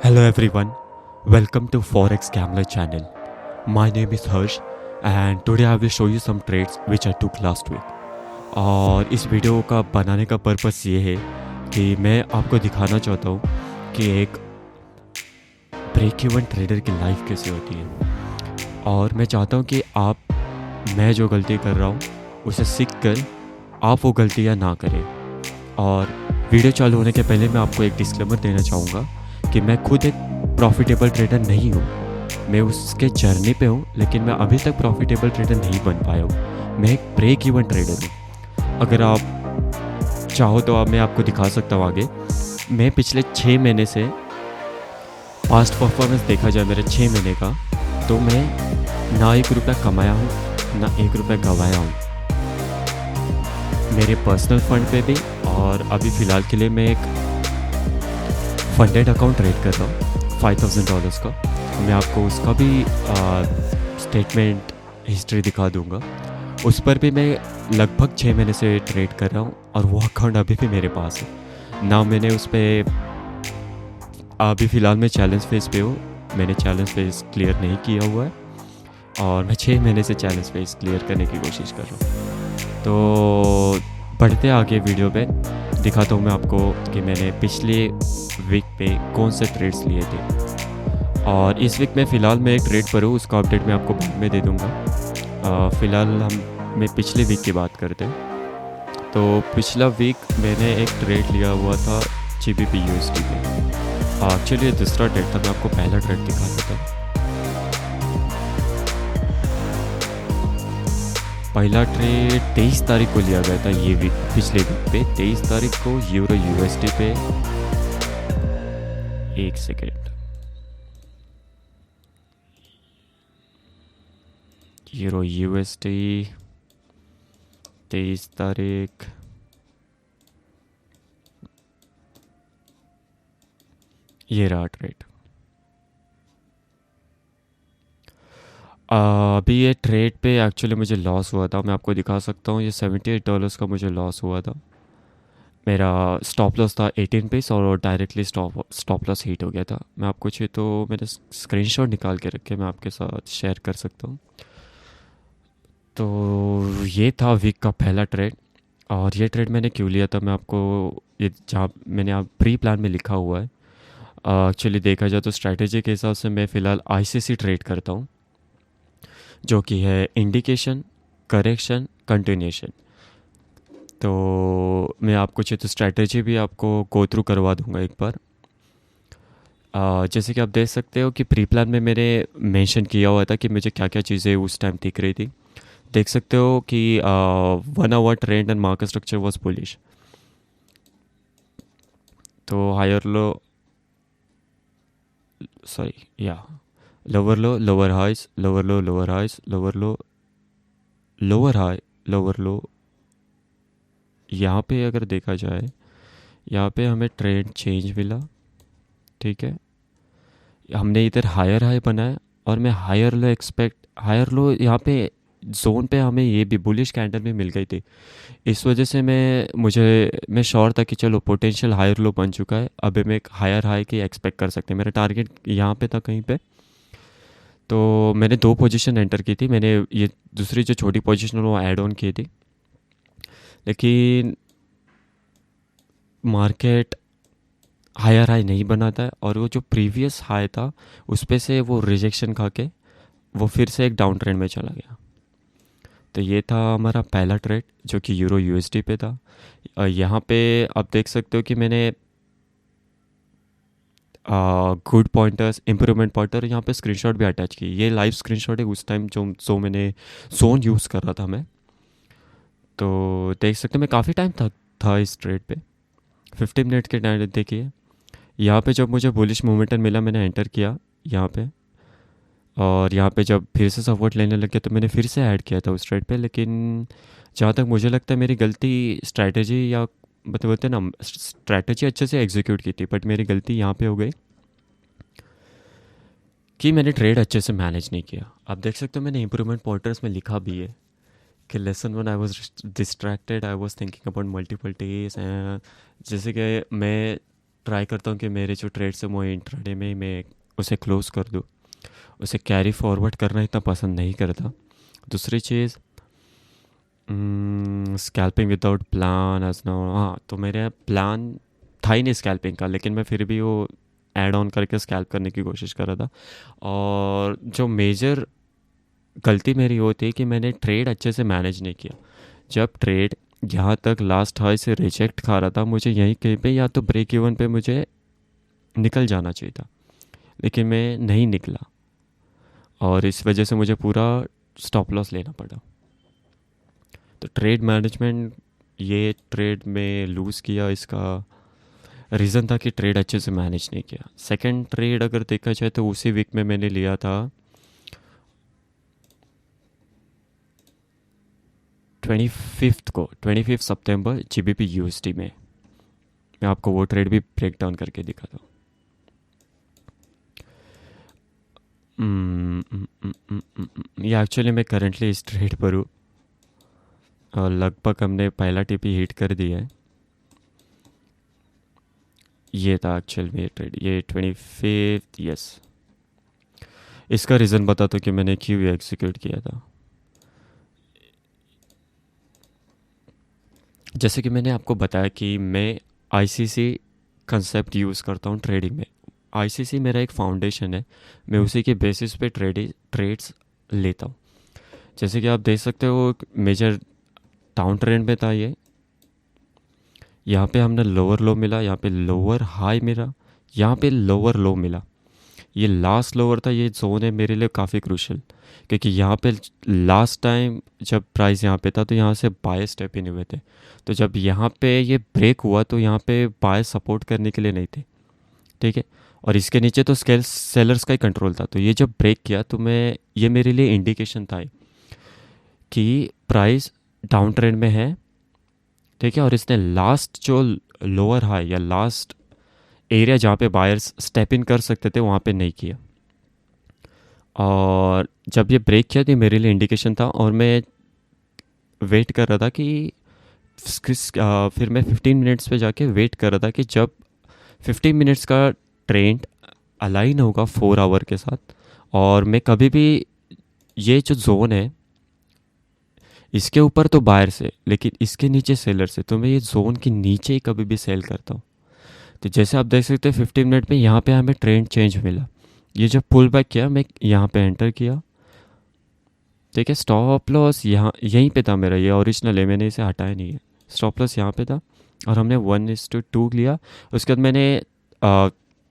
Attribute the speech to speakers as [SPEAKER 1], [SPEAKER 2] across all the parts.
[SPEAKER 1] Hello everyone, welcome to Forex Gambler channel. My name is Harsh and today I will show you some trades which I took last week. और इस video का बनाने का purpose ये है कि मैं आपको दिखाना चाहता हूँ कि एक ब्रेक इवन ट्रेडर की लाइफ कैसे होती है। और मैं चाहता हूँ कि मैं जो गलती कर रहा हूँ उसे सीख कर आप वो गलतियाँ ना करें। और वीडियो चालू होने के पहले मैं आपको एक डिस्क्लेमर देना चाहूँगा कि मैं खुद एक प्रॉफिटेबल ट्रेडर नहीं हूँ। मैं उसके जर्नी पे हूँ, लेकिन मैं अभी तक प्रॉफिटेबल ट्रेडर नहीं बन पाया हूँ। मैं एक ब्रेक इवन ट्रेडर हूँ। अगर आप चाहो तो मैं आपको दिखा सकता हूँ आगे। मैं पिछले 6 महीने से पास्ट परफॉर्मेंस देखा जाए मेरे 6 महीने का, तो मैं ना 1 रुपया कमाया हूँ ना 1 रुपया गंवाया हूँ मेरे पर्सनल फंड पे भी। और अभी फ़िलहाल के लिए मैं एक फंडेड अकाउंट ट्रेड कर रहा हूँ $5000 का। मैं आपको उसका भी स्टेटमेंट हिस्ट्री दिखा दूँगा। उस पर भी मैं लगभग 6 महीने से ट्रेड कर रहा हूँ और वो अकाउंट अभी भी मेरे पास है ना। मैंने उस पर अभी फ़िलहाल मैं चैलेंज फेज पे हूँ। मैंने चैलेंज फेज क्लियर नहीं किया हुआ है और मैं 6 महीने से चैलेंज फेज क्लियर करने की कोशिश कर रहा हूँ। तो बढ़ते आगे वीडियो पे दिखाता हूँ मैं आपको कि मैंने पिछले वीक पे कौन से ट्रेड्स लिए थे। और इस वीक में फ़िलहाल मैं एक ट्रेड पर हूँ, उसका अपडेट मैं आपको बाद में दे दूँगा। फ़िलहाल मैं पिछले वीक की बात करते हैं। तो पिछला वीक मैंने एक ट्रेड लिया हुआ था GBP USD पे। एक्चुअली दूसरा ट्रेड था, मैं आपको पहला ट्रेड दिखा देता हूँ। पहला ट्रेड 23 तारीख को लिया गया था ये वीक, पिछले वीक पे 23 तारीख को यूरो USD पे। एक सेकेंड, यूरो USD 23 तारीख, ये रहा ट्रेड। अभी ये ट्रेड पे एक्चुअली मुझे लॉस हुआ था, मैं आपको दिखा सकता हूँ। ये $78 का मुझे लॉस हुआ था। मेरा स्टॉप लॉस था 18 पीस और डायरेक्टली स्टॉप लॉस हिट हो गया था। मैं आपको चाहिए तो मैंने स्क्रीनशॉट निकाल के रखे, मैं आपके साथ शेयर कर सकता हूँ। तो ये था वीक का पहला ट्रेड। और ये ट्रेड मैंने क्यों लिया था, मैं आपको ये जहाँ मैंने आप प्री प्लान में लिखा हुआ है। एक्चुअली देखा जाए तो स्ट्रैटेजी के हिसाब से मैं फ़िलहाल ICC ट्रेड करता हूँ, जो कि है इंडिकेशन, करेक्शन, कंटिन्यूशन। तो मैं आपको चाहिए तो स्ट्रैटेजी भी आपको गो थ्रू करवा दूंगा एक बार। जैसे कि आप देख सकते हो कि प्री प्लान में मैंने मेंशन किया हुआ था कि मुझे क्या क्या चीज़ें उस टाइम दिख रही थी। देख सकते हो कि 1 hour trend and market structure was bullish. तो हायर लो, सॉरी या lower low, lower highs, lower low, lower highs, lower low, lower high, lower low. यहाँ पे अगर देखा जाए, यहाँ पे हमें ट्रेंड चेंज मिला, ठीक है। हमने इधर हायर हाई बनाया और मैं हायर लो यहाँ पे जोन पे हमें ये भी बुलिश कैंडल भी मिल गई थी। इस वजह से मैं श्योर था कि चलो पोटेंशियल हायर लो बन चुका है, अब हम एक हायर हाई की एक्सपेक्ट कर सकते हैं। मेरा टारगेट यहाँ पे था कहीं पे। तो मैंने 2 पोजीशन एंटर की थी। मैंने ये दूसरी जो छोटी पोजीशन वो ऐड ऑन की थी, लेकिन मार्केट हायर हाई नहीं बनाता है और वो जो प्रीवियस हाई था उस पे से वो रिजेक्शन खा के वो फिर से एक डाउन ट्रेंड में चला गया। तो ये था हमारा पहला ट्रेड जो कि यूरो USD पे था। यहाँ पे आप देख सकते हो कि मैंने गुड पॉइंटर्स, इम्प्रूवमेंट पॉइंटर, यहाँ पे स्क्रीनशॉट भी अटैच की। ये लाइव स्क्रीनशॉट है उस टाइम जो मैंने जोन यूज़ कर रहा था मैं। तो देख सकते हो मैं काफ़ी टाइम था इस ट्रेड पे, 15 मिनट के टाइम। देखिए यहाँ पे जब मुझे बुलिश मोमेंटम मिला मैंने एंटर किया यहाँ पे, और यहाँ पे जब फिर से सपोर्ट लेने लगे तो मैंने फिर से ऐड किया था उस ट्रेड पे। लेकिन जहाँ तक मुझे लगता है मेरी गलती स्ट्रैटेजी, या मतलब बोलते हैं ना, स्ट्रैटेजी अच्छे से एग्जीक्यूट की थी, बट मेरी गलती यहाँ पे हो गई कि मैंने ट्रेड अच्छे से मैनेज नहीं किया। आप देख सकते हो मैंने इंप्रूवमेंट पॉइंटर्स में लिखा भी है कि lesson 1 I was distracted, I was thinking about multiple days. जैसे कि मैं ट्राई करता हूँ कि मेरे जो ट्रेड्स हैं वो इंट्राडे में ही मैं उसे क्लोज़ कर दूँ। उसे कैरी फॉरवर्ड करना इतना पसंद नहीं करता। दूसरी चीज़, scalping without plan edge no, हाँ, तो मेरा प्लान था ही नहीं स्कैल्पिंग का, लेकिन मैं फिर भी वो ऐड ऑन करके स्कैल्प करने की कोशिश कर रहा था। और जो मेजर गलती मेरी वो थी कि मैंने ट्रेड अच्छे से मैनेज नहीं किया। जब ट्रेड यहाँ तक लास्ट हाई से रिजेक्ट खा रहा था, मुझे यहीं कहीं पे या तो ब्रेक इवन पे मुझे निकल जाना चाहिए था, लेकिन मैं नहीं निकला और इस वजह से मुझे पूरा स्टॉप लॉस लेना पड़ा। तो ट्रेड मैनेजमेंट, ये ट्रेड में लूज़ किया, इसका रीज़न था कि ट्रेड अच्छे से मैनेज नहीं किया। सेकंड ट्रेड अगर देखा जाए तो उसी वीक में मैंने लिया था 25 सितंबर GBP USD में। मैं आपको वो ट्रेड भी ब्रेक डाउन करके दिखाता हूँ। ये एक्चुअली मैं करंटली इस ट्रेड पर हूँ और लगभग हमने पहला टिप ही हिट कर दिया है। ये था एक्चुअल में ट्रेड, ये 25, यस। इसका रीज़न बताता हूँ कि मैंने क्यों एग्जीक्यूट किया था। जैसे कि मैंने आपको बताया कि मैं ICC कंसेप्ट यूज़ करता हूँ ट्रेडिंग में। ICC मेरा एक फाउंडेशन है, मैं उसी के बेसिस पे ट्रेड्स लेता हूँ। जैसे कि आप देख सकते हो मेजर डाउन ट्रेंड में था ये, यहाँ पे हमने लोअर लो मिला, यहाँ पे लोअर हाई मिला, यहाँ पे लोअर लो मिला। ये लास्ट लोअर था, ये जोन है मेरे लिए काफ़ी क्रूशल, क्योंकि यहाँ पे लास्ट टाइम जब प्राइस यहाँ पे था तो यहाँ से बाय स्टेप इन हुए थे। तो जब यहाँ पे ये ब्रेक हुआ तो यहाँ पे बाय सपोर्ट करने के लिए नहीं थे, ठीक है। और इसके नीचे तो स्केल सेलर्स का ही कंट्रोल था। तो ये जब ब्रेक किया तो ये मेरे लिए इंडिकेशन था कि प्राइस डाउन ट्रेंड में है, ठीक है। और इसने लास्ट जो लोअर हाई या लास्ट एरिया जहाँ पे बायर्स स्टेप इन कर सकते थे वहाँ पे नहीं किया। और जब ये ब्रेक किया तो मेरे लिए इंडिकेशन था और मैं वेट कर रहा था कि फिर मैं 15 मिनट्स पे जाके वेट कर रहा था कि जब 15 मिनट्स का ट्रेंड अलाइन होगा 4 आवर के साथ, और मैं कभी भी ये जो जोन है इसके ऊपर तो बायर से लेकिन इसके नीचे सेलर से, तो मैं ये जोन के नीचे ही कभी भी सेल करता हूँ। तो जैसे आप देख सकते हैं 15 मिनट में यहाँ पे हमें ट्रेंड चेंज मिला। ये जब पुल बैक किया मैं यहाँ पे एंटर किया, ठीक है। स्टॉप लॉस यहाँ यहीं पे था मेरा, ये ओरिजिनल है, मैंने इसे हटाया नहीं है। स्टॉप लॉस यहाँ पे था और हमने 1:2 लिया। उसके बाद मैंने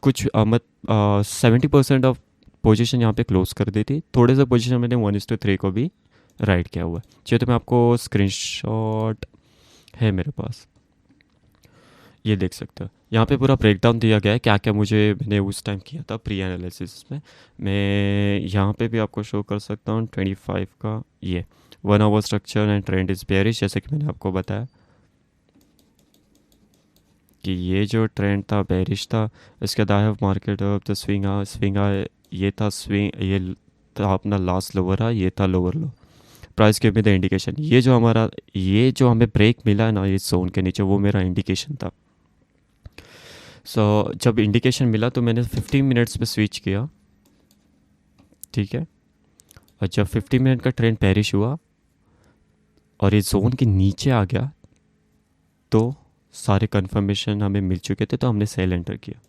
[SPEAKER 1] कुछ 70% ऑफ पोजीशन यहाँ पे क्लोज कर दी थी। थोड़े से पोजीशन मैंने 1:3 को भी राइट किया हुआ है। चाहिए तो मैं आपको स्क्रीनशॉट है मेरे पास, ये देख सकते हो। यहाँ पे पूरा ब्रेकडाउन दिया गया है क्या क्या मैंने उस टाइम किया था प्री एनालिसिस में। मैं यहाँ पे भी आपको शो कर सकता हूँ 25 का, ये 1 hour structure and trend is bearish, जैसे कि मैंने आपको बताया कि ये जो ट्रेंड था बेयरिश था। इसके बाद I have market of the swing ये था स्विंग, ये था अपना लास्ट लोअर है, ये था लोअर लो। प्राइस के भी द इंडिकेशन, ये जो हमें ब्रेक मिला है ना इस जोन के नीचे, वो मेरा इंडिकेशन था। सो जब इंडिकेशन मिला तो मैंने 15 मिनट्स पे स्विच किया, ठीक है। और जब 15 मिनट का ट्रेंड पेरिश हुआ और ये जोन के नीचे आ गया तो सारे कंफर्मेशन हमें मिल चुके थे, तो हमने सेल एंटर किया।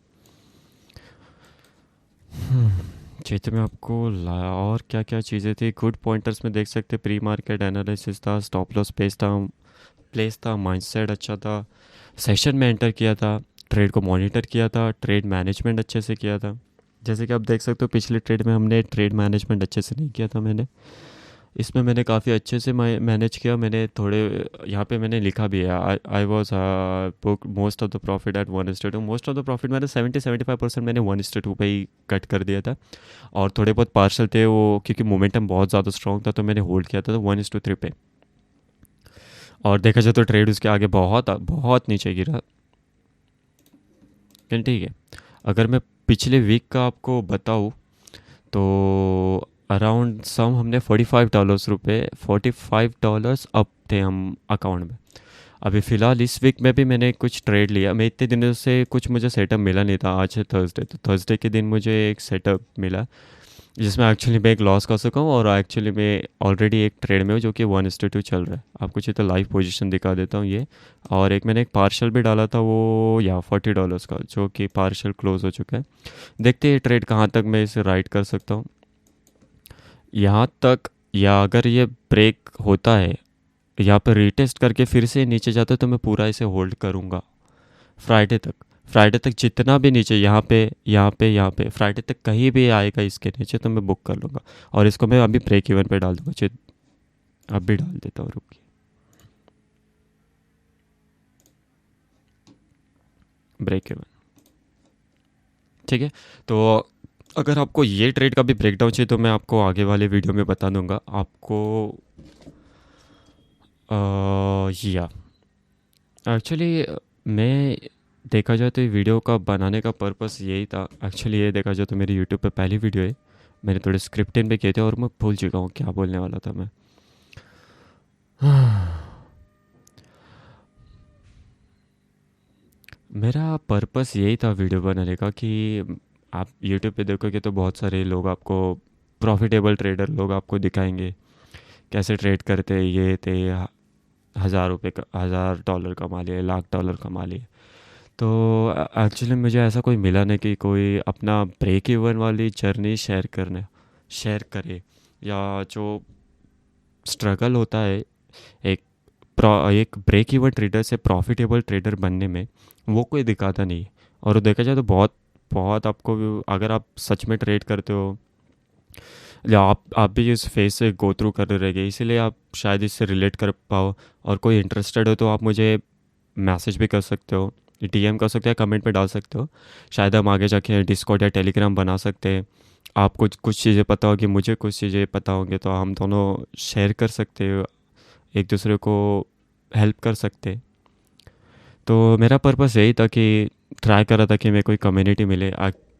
[SPEAKER 1] चैत्र में आपको लाया और क्या क्या चीज़ें थी। गुड पॉइंटर्स में देख सकते, प्री मार्केट एनालिसिस था, स्टॉप लॉस प्लेस था, माइंडसेट अच्छा था, सेशन में एंटर किया था, ट्रेड को मॉनिटर किया था, ट्रेड मैनेजमेंट अच्छे से किया था। जैसे कि आप देख सकते हो पिछले ट्रेड में हमने ट्रेड मैनेजमेंट अच्छे से नहीं किया था इसमें मैंने काफ़ी अच्छे से मैनेज किया। मैंने थोड़े यहाँ पे मैंने लिखा भी है, I was book most of the profit at 1:2। Most of the profit मैंने 70-75% मैंने 1:2 पे ही कट कर दिया था, और थोड़े बहुत पार्शल थे वो, क्योंकि मोमेंटम बहुत ज़्यादा स्ट्रॉन्ग था तो मैंने होल्ड किया था 1:3 पे। और देखा जाए तो ट्रेड उसके आगे बहुत बहुत नीचे गिरा, ठीक है। अगर मैं पिछले वीक का आपको बताऊँ तो अराउंड सम हमने $45 $45 अप थे हम अकाउंट में। अभी फ़िलहाल इस वीक में भी मैंने कुछ ट्रेड लिया। मैं इतने दिनों से कुछ मुझे सेटअप मिला नहीं था। आज है थर्सडे, तो थर्सडे के दिन मुझे एक सेटअप मिला जिसमें एक्चुअली मैं एक लॉस कर सका हूँ, और एक्चुअली मैं ऑलरेडी एक ट्रेड में हूँ जो कि 1:2 चल रहा है। आपको चाहिए तो लाइव पोजीशन दिखा देता हूँ ये। और एक मैंने एक पार्शल भी डाला था, वो या $40 का, जो कि पार्शल क्लोज हो चुका है। देखते हैं ट्रेड कहाँ तक मैं इसे राइट कर सकता हूँ, यहाँ तक, या अगर ये ब्रेक होता है यहाँ पर रीटेस्ट करके फिर से नीचे जाता है तो मैं पूरा इसे होल्ड करूँगा फ्राइडे तक। फ्राइडे तक जितना भी नीचे, यहाँ पे फ्राइडे तक कहीं भी आएगा इसके नीचे तो मैं बुक कर लूँगा, और इसको मैं अभी ब्रेक इवन पे डाल दूँगा। अब भी डाल देता हूँ, रुकिए। ब्रेक इवन, ठीक है। तो अगर आपको ये ट्रेड का भी ब्रेकडाउन चाहिए तो मैं आपको आगे वाले वीडियो में बता दूंगा आपको। या एक्चुअली मैं, देखा जाए तो ये वीडियो का बनाने का पर्पस यही था। एक्चुअली ये देखा जाए तो मेरी यूट्यूब पे पहली वीडियो है। मैंने थोड़े स्क्रिप्टिंग पे किए थे और मैं भूल चुका हूँ क्या बोलने वाला था मैं। मेरा पर्पस यही था वीडियो बनाने का कि आप यूट्यूब पे देखोगे तो बहुत सारे लोग आपको, प्रॉफिटेबल ट्रेडर लोग आपको दिखाएंगे कैसे ट्रेड करते हैं, ये थे $1,000 का, $1,000 कमा लिए, $1,00,000 कमा लिए। तो एक्चुअली मुझे ऐसा कोई मिला नहीं कि कोई अपना ब्रेक इवन वाली जर्नी शेयर करे, या जो स्ट्रगल होता है एक एक ब्रेक इवन ट्रेडर से प्रॉफिटेबल ट्रेडर बनने में, वो कोई दिखाता नहीं है। और देखा जाए तो बहुत बहुत आपको, अगर आप सच में ट्रेड करते हो या आप भी इस फेज से गो थ्रू कर रहे रहेंगे, इसीलिए आप शायद इससे रिलेट कर पाओ। और कोई इंटरेस्टेड हो तो आप मुझे मैसेज भी कर सकते हो, डीएम कर सकते हो, कमेंट पे डाल सकते हो। शायद हम आगे जाके डिस्कॉर्ड या टेलीग्राम बना सकते हैं। आपको कुछ चीज़ें पता होगी, मुझे कुछ चीज़ें पता होंगे, तो हम दोनों शेयर कर सकते हो, एक दूसरे को हेल्प कर सकते। तो मेरा पर्पस यही था कि ट्राई कर रहा था कि मैं कोई कम्युनिटी मिले।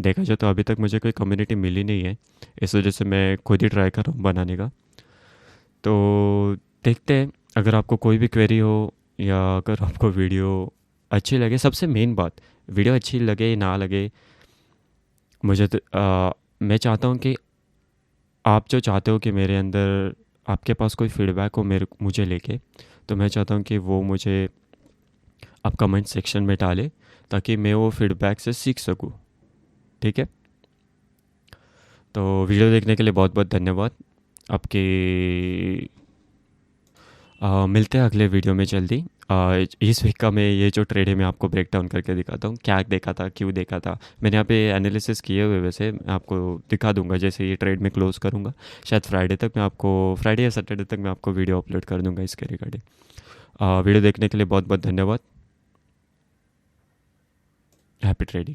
[SPEAKER 1] देखा जाए तो अभी तक मुझे कोई कम्युनिटी मिली नहीं है, इस वजह से मैं खुद ही ट्राई कर रहा हूँ बनाने का। तो देखते हैं, अगर आपको कोई भी क्वेरी हो या अगर आपको वीडियो अच्छी लगे, सबसे मेन बात, वीडियो अच्छी लगे ना लगे, मुझे तो मैं चाहता हूँ कि आप जो चाहते हो कि मेरे अंदर आपके पास कोई फीडबैक हो मुझे लेके, तो मैं चाहता हूँ कि वो मुझे आप कमेंट सेक्शन में डालें ताकि मैं वो फीडबैक से सीख सकूँ, ठीक है। तो वीडियो देखने के लिए बहुत बहुत धन्यवाद आपके। मिलते हैं अगले वीडियो में जल्दी। इस वीक का मैं ये जो ट्रेड है मैं आपको ब्रेक डाउन करके दिखाता हूँ, क्या देखा था, क्यों देखा था। मैंने यहाँ पे एनालिसिस किए हुए, वैसे मैं आपको दिखा दूंगा जैसे ये ट्रेड में क्लोज़ करूँगा। शायद फ्राइडे तक मैं आपको, फ्राइडे या सैटरडे तक मैं आपको वीडियो अपलोड कर दूंगा इसके रिगार्डिंग। वीडियो देखने के लिए बहुत बहुत धन्यवाद। Happy trading.